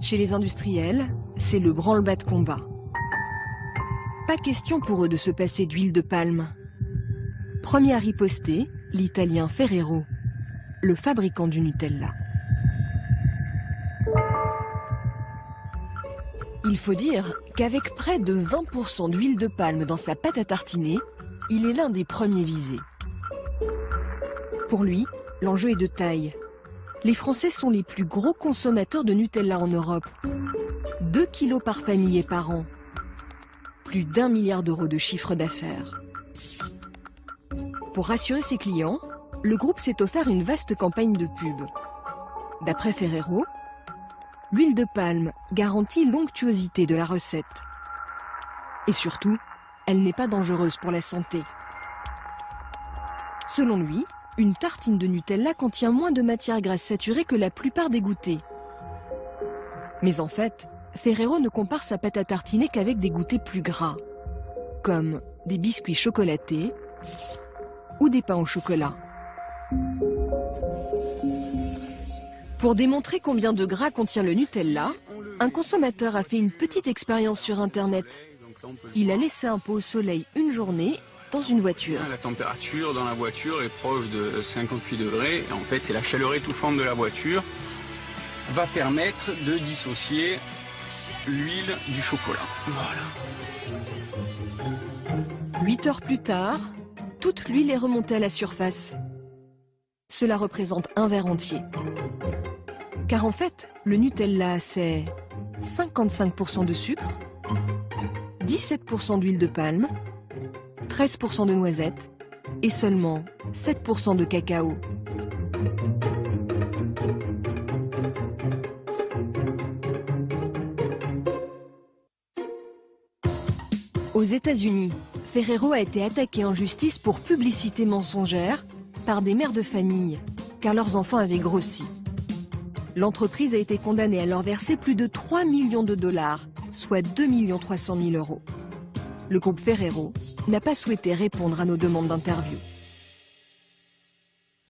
Chez les industriels, c'est le branle-bas de combat. Pas question pour eux de se passer d'huile de palme. Premier à riposter, l'Italien Ferrero, le fabricant du Nutella. Il faut dire qu'avec près de 20% d'huile de palme dans sa pâte à tartiner, il est l'un des premiers visés. Pour lui, l'enjeu est de taille. Les Français sont les plus gros consommateurs de Nutella en Europe. 2 kilos par famille et par an. Plus d'1 milliard d'euros de chiffre d'affaires. Pour rassurer ses clients, le groupe s'est offert une vaste campagne de pub. D'après Ferrero, l'huile de palme garantit l'onctuosité de la recette. Et surtout, elle n'est pas dangereuse pour la santé. Selon lui, une tartine de Nutella contient moins de matières grasses saturées que la plupart des goûters. Mais en fait, Ferrero ne compare sa pâte à tartiner qu'avec des goûters plus gras, comme des biscuits chocolatés ou des pains au chocolat. Pour démontrer combien de gras contient le Nutella, un consommateur a fait une petite expérience sur Internet. Il a laissé un pot au soleil une journée dans une voiture. La température dans la voiture est proche de 58 degrés. Et en fait, c'est la chaleur étouffante de la voiture va permettre de dissocier l'huile du chocolat. Voilà. 8 heures plus tard, toute l'huile est remontée à la surface. Cela représente un verre entier. Car en fait, le Nutella, c'est 55% de sucre, 17% d'huile de palme, 13% de noisettes et seulement 7% de cacao. Aux États-Unis, Ferrero a été attaqué en justice pour publicité mensongère par des mères de famille, car leurs enfants avaient grossi. L'entreprise a été condamnée à leur verser plus de 3 millions de dollars, soit 2 300 000 euros. Le groupe Ferrero n'a pas souhaité répondre à nos demandes d'interview.